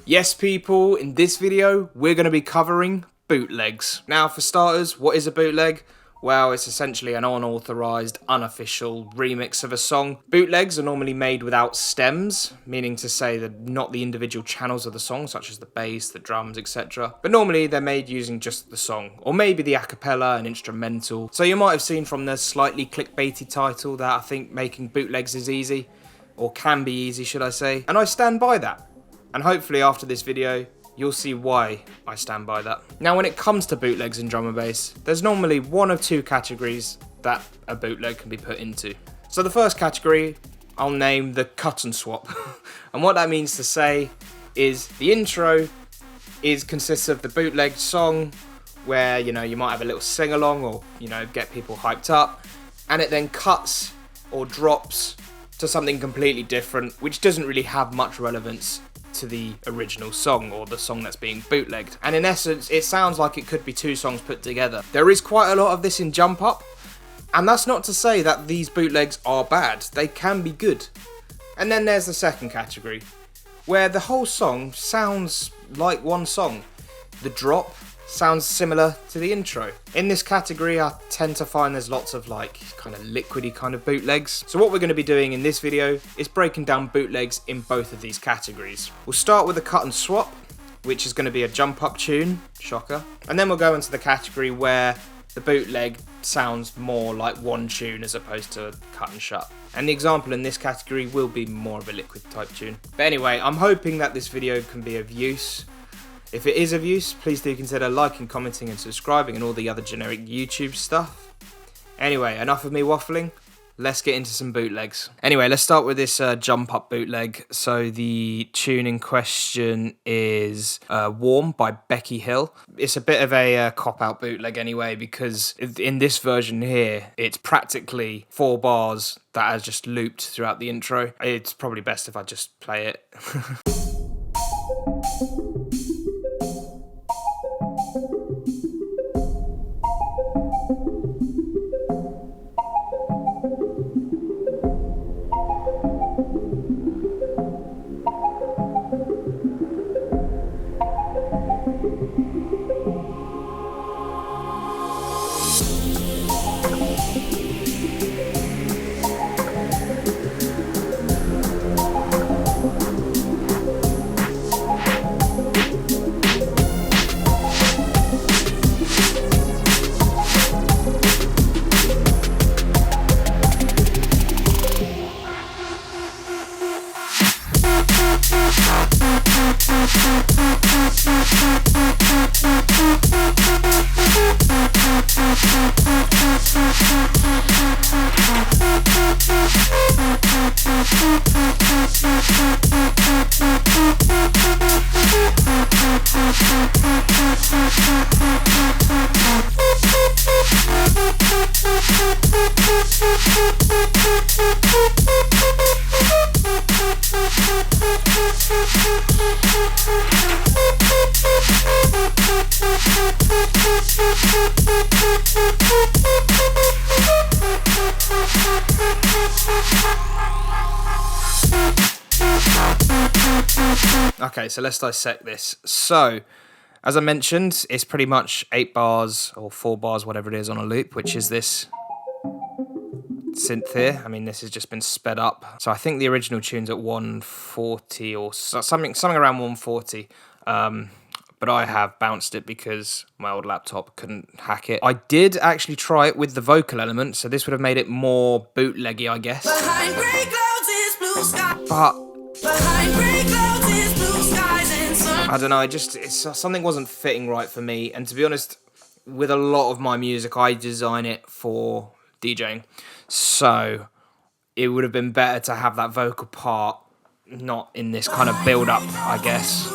Yes people, in this video we're going to be covering bootlegs. Now for starters, what is a bootleg? Well, it's essentially an unauthorized, unofficial remix of a song. Bootlegs are normally made without stems, meaning to say that not the individual channels of the song, such as the bass, the drums, etc. But normally they're made using just the song, or maybe the a cappella and instrumental. So you might have seen from the slightly clickbaity title that I think making bootlegs is easy, or can be easy should I say, and I stand by that. And hopefully after this video, you'll see why I stand by that. Now when it comes to bootlegs in drum and bass, there's normally one of two categories that a bootleg can be put into. So the first category, I'll name the cut and swap. And what that means to say is the intro consists of the bootleg song where, you might have a little sing-along or, get people hyped up, and it then cuts or drops to something completely different, which doesn't really have much relevance to the original song or the song that's being bootlegged. And in essence, it sounds like it could be two songs put together. There is quite a lot of this in Jump Up, and that's not to say that these bootlegs are bad. They can be good. And then there's the second category, where the whole song sounds like one song. The drop sounds similar to the intro. In this category, I tend to find there's lots of kind of liquidy kind of bootlegs. So what we're going to be doing in this video is breaking down bootlegs in both of these categories. We'll start with a cut and swap, which is going to be a jump up tune, shocker. And then we'll go into the category where the bootleg sounds more like one tune as opposed to cut and shut. And the example in this category will be more of a liquid type tune. But anyway, I'm hoping that this video can be of use. If it is of use, please do consider liking, commenting and subscribing and all the other generic YouTube stuff. Anyway, enough of me waffling, let's get into some bootlegs. Anyway, let's start with this jump up bootleg. So the tune in question is Warm by Becky Hill. It's a bit of a cop-out bootleg anyway, because in this version here, it's practically 4 bars that are just looped throughout the intro. It's probably best if I just play it. Okay, so let's dissect this. So, as I mentioned, it's pretty much 8 bars or 4 bars, whatever it is, on a loop, which is this synth here. I mean, this has just been sped up. So I think the original tune's at 140 or something around 140. But I have bounced it because my old laptop couldn't hack it. I did actually try it with the vocal element, so this would have made it more bootleggy, I guess. Behind gray clouds is blue sky. But Behind gray clouds is blue skies and sun. I don't know, something wasn't fitting right for me. And to be honest, with a lot of my music, I design it for DJing. So it would have been better to have that vocal part not in this kind of build-up, I guess.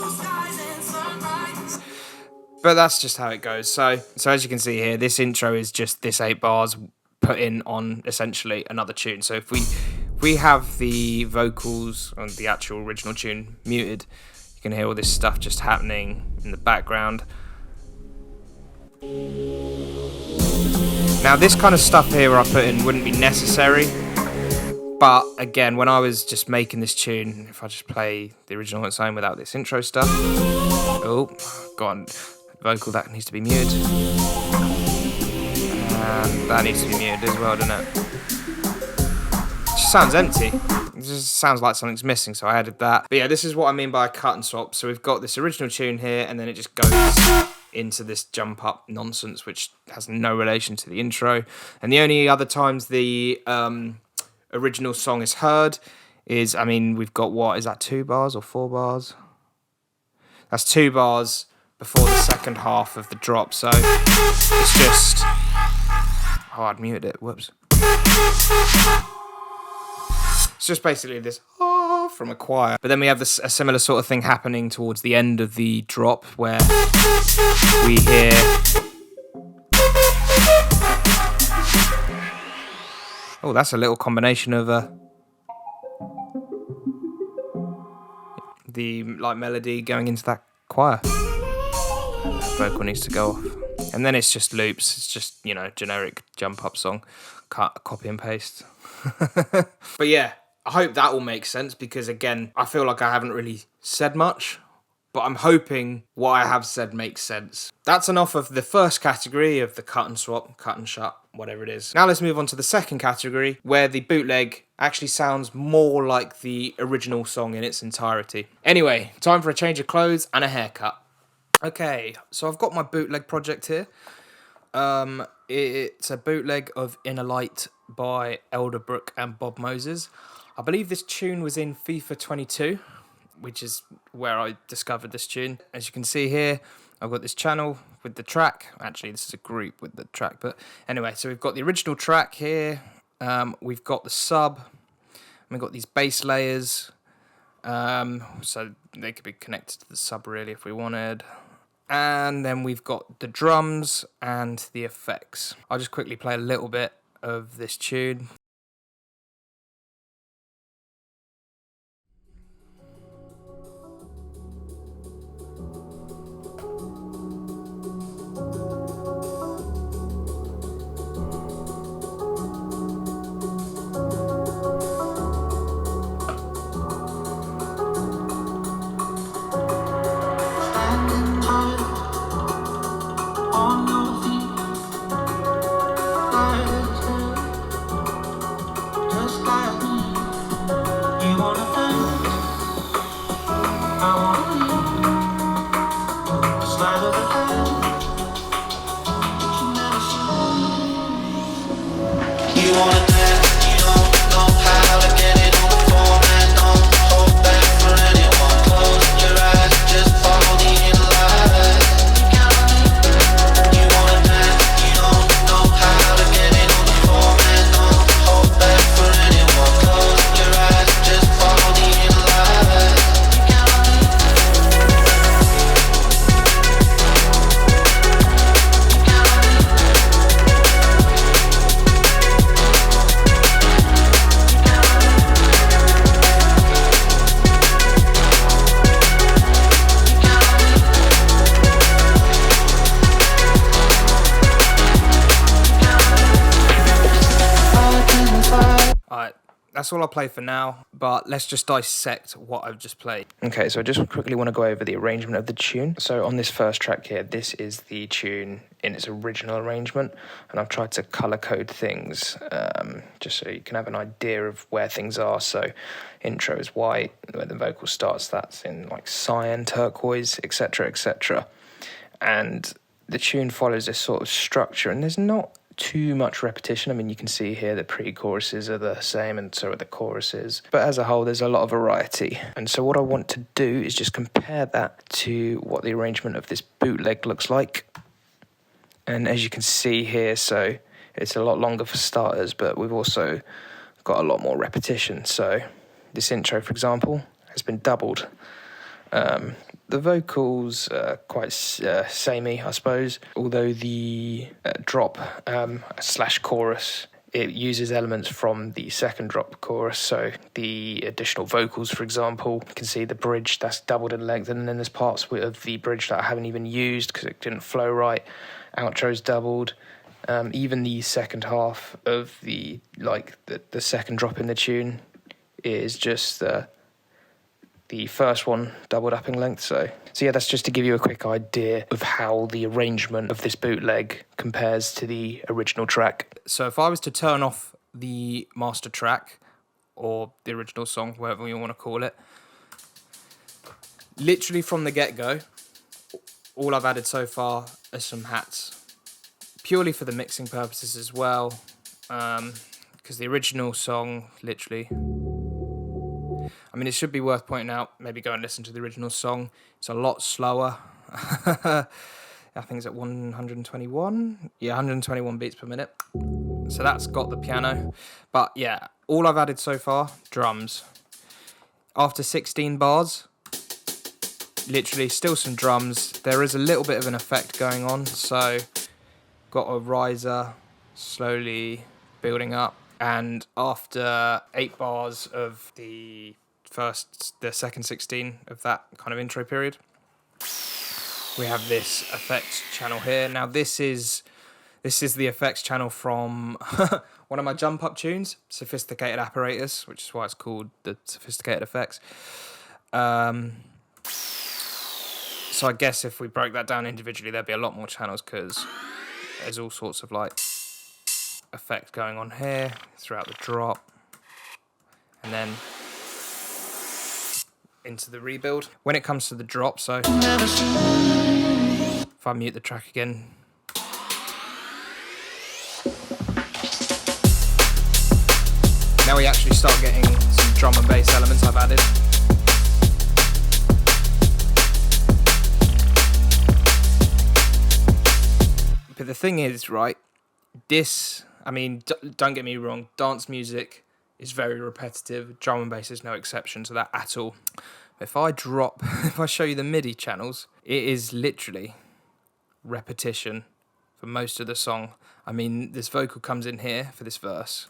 But that's just how it goes. So as you can see here, this intro is just this 8 bars put in on essentially another tune. So if we have the vocals on the actual original tune muted, you can hear all this stuff just happening in the background. Now this kind of stuff here I put in wouldn't be necessary, But again, when I was just making this tune, if I just play the original on its own without this intro stuff, oh, go on, vocal that needs to be muted, and that needs to be muted as well, doesn't it? It just sounds empty. It just sounds like something's missing, so I added that. But yeah, this is what I mean by a cut and swap. So we've got this original tune here, and then it just goes into this jump up nonsense, which has no relation to the intro. And the only other times the original song is heard is, I mean, we've got, what is that, 2 bars or 4 bars? That's 2 bars before the second half of the drop, so it's just, oh, I'd muted it, whoops. It's just basically this from a choir. But then we have a similar sort of thing happening towards the end of the drop where we hear oh, that's a little combination of the like melody going into that choir. That vocal needs to go off. And then it's just loops. It's just, you know, generic jump up song. Cut, copy and paste. But yeah, I hope that all makes sense because, again, I feel like I haven't really said much, but I'm hoping what I have said makes sense. That's enough of the first category of the cut and swap, cut and shut, whatever it is. Now let's move on to the second category, where the bootleg actually sounds more like the original song in its entirety. Anyway, time for a change of clothes and a haircut. Okay, so I've got my bootleg project here. It's a bootleg of Inner Light by Elderbrook and Bob Moses. I believe this tune was in FIFA 22, which is where I discovered this tune. As you can see here, I've got this channel with the track. Actually, this is a group with the track. But anyway, so we've got the original track here. We've got the sub. And we've got these bass layers. So they could be connected to the sub, really, if we wanted. And then we've got the drums and the effects. I'll just quickly play a little bit of this tune. That's all I'll play for now, but let's just dissect what I've just played. Okay, so I just quickly want to go over the arrangement of the tune. So on this first track here, this is the tune in its original arrangement, and I've tried to colour code things just so you can have an idea of where things are. So intro is white, where the vocal starts, that's in like cyan, turquoise, etc., etc. And the tune follows this sort of structure, and there's not too much repetition. I mean, you can see here the pre-choruses are the same and so are the choruses, but as a whole there's a lot of variety. And so what I want to do is just compare that to what the arrangement of this bootleg looks like. And as you can see here, so it's a lot longer for starters, but we've also got a lot more repetition. So this intro, for example, has been doubled. The vocals are quite samey, I suppose, although the drop slash chorus, it uses elements from the second drop chorus. So the additional vocals, for example, you can see the bridge that's doubled in length, and then there's parts of the bridge that I haven't even used because it didn't flow right. Outro's doubled, Even the second half of the second drop in the tune is just the first one doubled up in length. So yeah, that's just to give you a quick idea of how the arrangement of this bootleg compares to the original track. So if I was to turn off the master track, or the original song, whatever you want to call it, literally from the get-go, all I've added so far are some hats, purely for the mixing purposes as well, because the original song, literally, I mean, it should be worth pointing out, maybe go and listen to the original song. It's a lot slower. I think it's at 121. Yeah, 121 beats per minute. So that's got the piano. But yeah, all I've added so far, drums. After 16 bars, literally still some drums. There is a little bit of an effect going on. So got a riser slowly building up. And after 8 bars of the second 16 of that kind of intro period, we have this effects channel here. Now this is the effects channel from one of my jump up tunes, Sophisticated Apparatus, which is why it's called the Sophisticated Effects. So I guess if we broke that down individually, there'd be a lot more channels, because there's all sorts of like effect going on here throughout the drop, and then into the rebuild. When it comes to the drop, so if I mute the track again, now we actually start getting some drum and bass elements I've added. But the thing is, right, this, I mean, don't get me wrong, dance music is very repetitive. Drum and bass is no exception to that at all. If I show you the MIDI channels, it is literally repetition for most of the song. I mean, this vocal comes in here for this verse.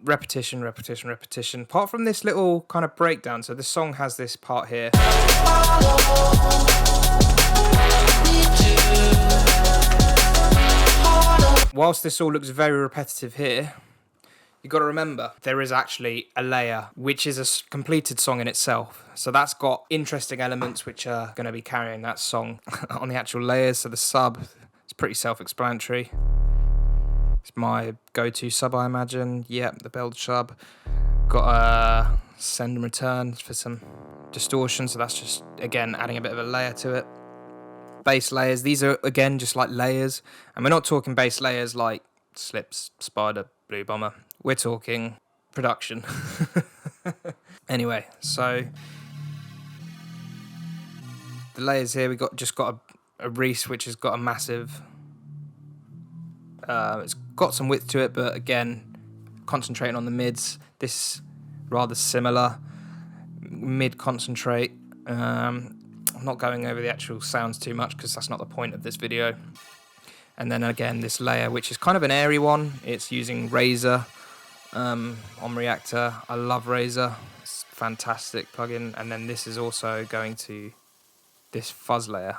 Repetition, repetition, repetition. Apart from this little kind of breakdown, so the song has this part here. Whilst this all looks very repetitive here, you've got to remember there is actually a layer, which is a completed song in itself. So that's got interesting elements which are going to be carrying that song on the actual layers. So the sub is pretty self-explanatory. It's my go-to sub, I imagine. Yep, the build sub. Got a send and return for some distortion. So that's just, again, adding a bit of a layer to it. Bass layers. These are, again, just like layers. And we're not talking bass layers like Slips, Spider, Blue Bomber. We're talking production. Anyway, so the layers here, we got a Reese, which has got a massive, it's got some width to it, but again, concentrating on the mids. This rather similar mid concentrate. I'm not going over the actual sounds too much because that's not the point of this video. And then again, this layer, which is kind of an airy one. It's using Razor on Reactor. I love Razor. It's a fantastic plugin. And then this is also going to this fuzz layer,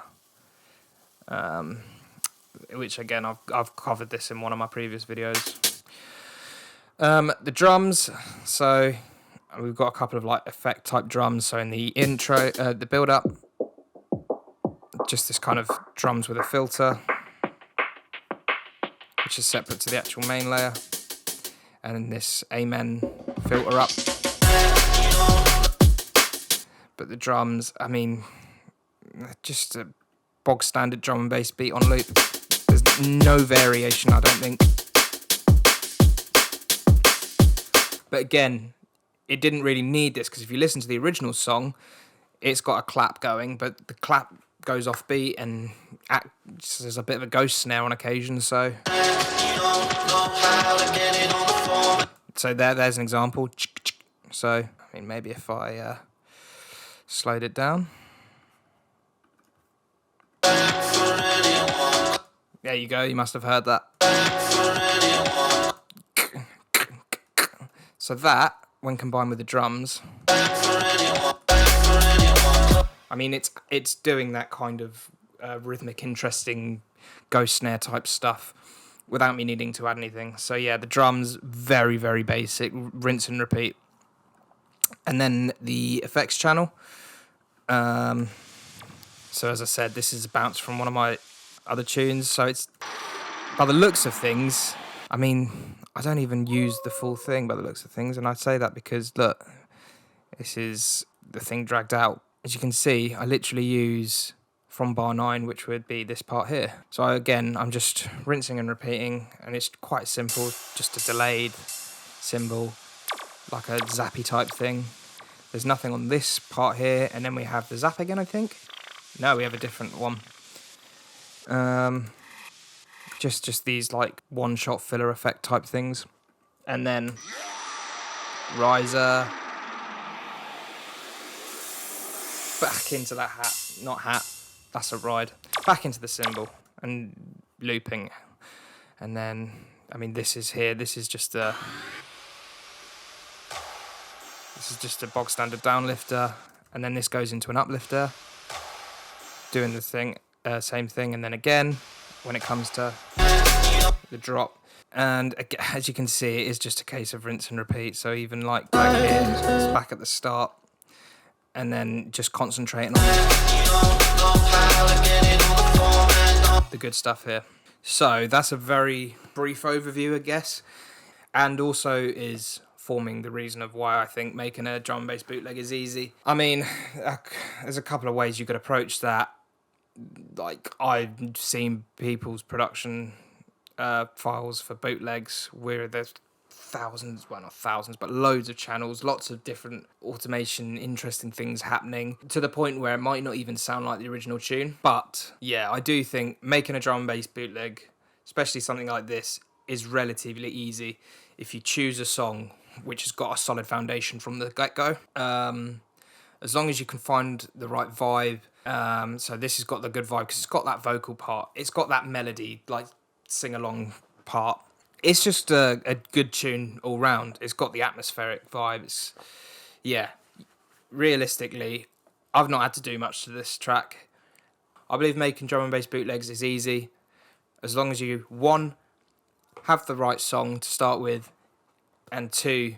which again, I've covered this in one of my previous videos. The drums, so we've got a couple of like effect type drums. So in the intro, the build up, just this kind of drums with a filter, which is separate to the actual main layer, and then this Amen filter up. But the drums, I mean, just a bog standard drum and bass beat on loop. There's no variation, I don't think. But again, it didn't really need this, because if you listen to the original song, it's got a clap going, but the clap goes off beat and there's a bit of a ghost snare on occasion, so there's an example. So I mean, maybe if I slowed it down, there you go, you must have heard that. So that, when combined with the drums, I mean, it's doing that kind of rhythmic, interesting ghost snare type stuff without me needing to add anything. So yeah, the drums, very, very basic, rinse and repeat. And then the effects channel. So as I said, this is a bounce from one of my other tunes. So it's, by the looks of things, I mean, I don't even use the full thing by the looks of things. And I say that because, look, this is the thing dragged out. As you can see, I literally use from bar 9, which would be this part here. So again, I'm just rinsing and repeating, and it's quite simple, just a delayed cymbal, like a zappy type thing. There's nothing on this part here, and then we have the zap again, I think. No, we have a different one. Just these like one-shot filler effect type things. And then riser. Back into that that's a ride. Back into the cymbal and looping. And then, I mean, this is just a bog standard downlifter, and then this goes into an uplifter, doing the same thing, and then again when it comes to the drop. And again, as you can see, it is just a case of rinse and repeat. So even like back here, it's back at the start, and then just concentrating on the good stuff here. So that's a very brief overview, I guess, and also is forming the reason of why I think making a drum and bass bootleg is easy. I mean, there's a couple of ways you could approach that. Like, I've seen people's production files for bootlegs where there's thousands, well, not thousands, but loads of channels, lots of different automation, interesting things happening, to the point where it might not even sound like the original tune. But yeah, I do think making a drum and bass bootleg, especially something like this, is relatively easy if you choose a song which has got a solid foundation from the get-go. As long as you can find the right vibe. So this has got the good vibe because it's got that vocal part, it's got that melody, like sing-along part. It's just a good tune all round. It's got the atmospheric vibes. Yeah, realistically, I've not had to do much to this track. I believe making drum and bass bootlegs is easy, as long as you, 1, have the right song to start with, and 2,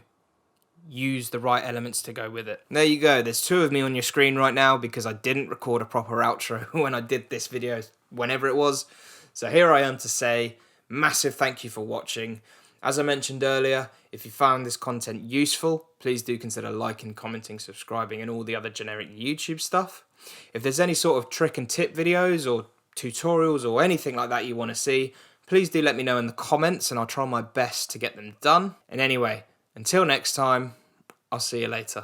use the right elements to go with it. There you go, there's 2 of me on your screen right now because I didn't record a proper outro when I did this video, whenever it was. So here I am to say, massive thank you for watching. As I mentioned earlier, if you found this content useful, please do consider liking, commenting, subscribing, and all the other generic YouTube stuff. If there's any sort of trick and tip videos or tutorials or anything like that you want to see, please do let me know in the comments and I'll try my best to get them done. And anyway, until next time, I'll see you later.